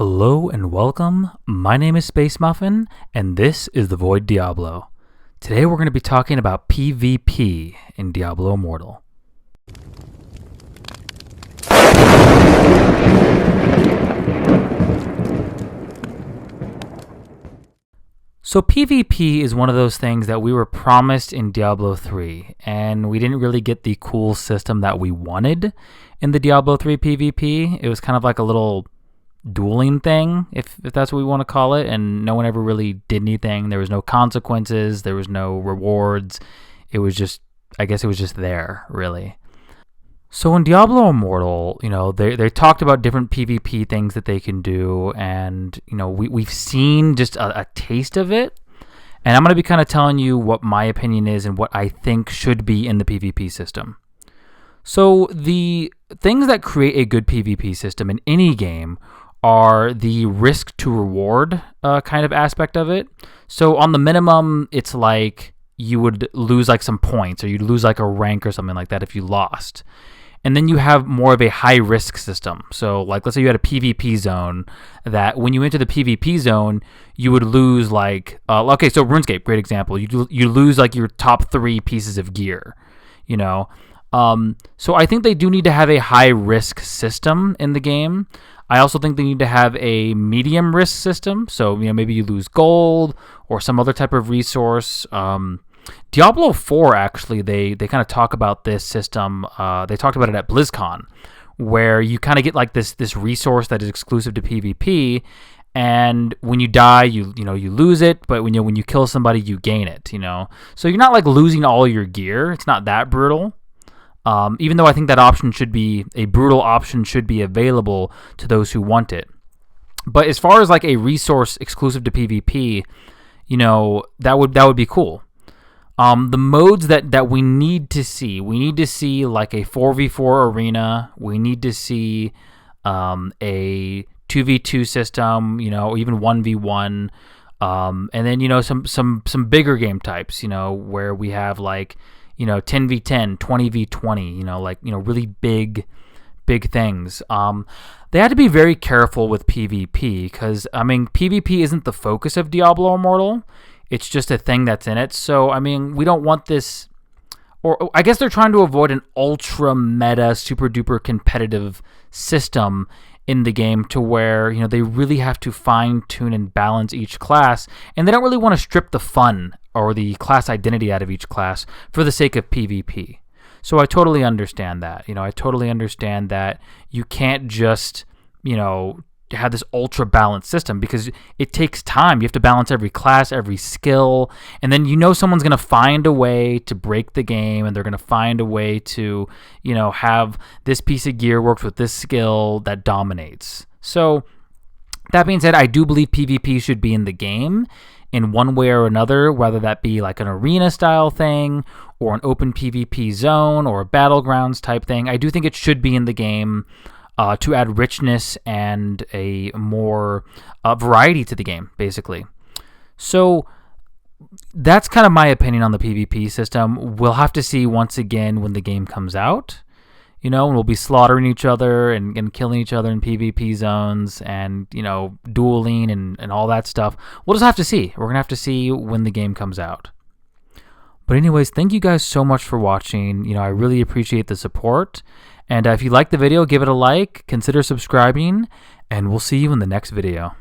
Hello and welcome. My name is Space Muffin, and this is The Void Diablo. Today we're going to be talking about PvP in Diablo Immortal. So PvP is one of those things that we were promised in Diablo 3, and we didn't really get the cool system that we wanted in the Diablo 3 PvP. It was kind of like a little dueling thing, if that's what we want to call it, and no one ever really did anything. There was no consequences, there was no rewards. It was just, I guess it was just there, really. So in Diablo Immortal, they talked about different PvP things that they can do, and we've seen just a taste of it. And I'm going to be kind of telling you what my opinion is and what I think should be in the PvP system. So the things that create a good PvP system in any game are the risk to reward kind of aspect of it. So on the minimum, it's like you would lose like some points, or you'd lose like a rank or something like that if you lost. And then you have more of a high risk system. So like, let's say you had a PvP zone that when you enter the PvP zone, you would lose like, so RuneScape, great example. You lose like your top 3 pieces of gear, So I think they do need to have a high risk system in the game. I also think they need to have a medium risk system. So, maybe you lose gold or some other type of resource. Diablo 4, actually, they kind of talk about this system. They talked about it at BlizzCon, where you kind of get like this resource that is exclusive to PvP, and when you die, you lose it, but when you kill somebody, you gain it. So you're not like losing all your gear. It's not that brutal. Even though I think that option should be a brutal option, should be available to those who want it. But as far as like a resource exclusive to PvP, that would be cool. The modes that we need to see like a 4v4 arena. We need to see a 2v2 system, or even 1v1. And then some bigger game types, where we have like 10v10, 20v20, really big things. They had to be very careful with PvP because, PvP isn't the focus of Diablo Immortal. It's just a thing that's in it. So, we don't want this, or I guess they're trying to avoid an ultra meta, super duper competitive system in the game to where, they really have to fine tune and balance each class, and they don't really want to strip the fun or the class identity out of each class for the sake of PvP. So I totally understand that. I totally understand that you can't just, have this ultra balanced system because it takes time. You have to balance every class, every skill, and then someone's going to find a way to break the game, and they're going to find a way to, have this piece of gear works with this skill that dominates. So that being said, I do believe PvP should be in the game in one way or another, whether that be like an arena style thing or an open PvP zone or a battlegrounds type thing. I do think it should be in the game to add richness and a more variety to the game, basically. So that's kind of my opinion on the PvP system. We'll have to see once again when the game comes out. And we'll be slaughtering each other and killing each other in PvP zones and, dueling and all that stuff. We'll just have to see. We're going to have to see when the game comes out. But anyways, thank you guys so much for watching. I really appreciate the support. And if you like the video, give it a like, consider subscribing, and we'll see you in the next video.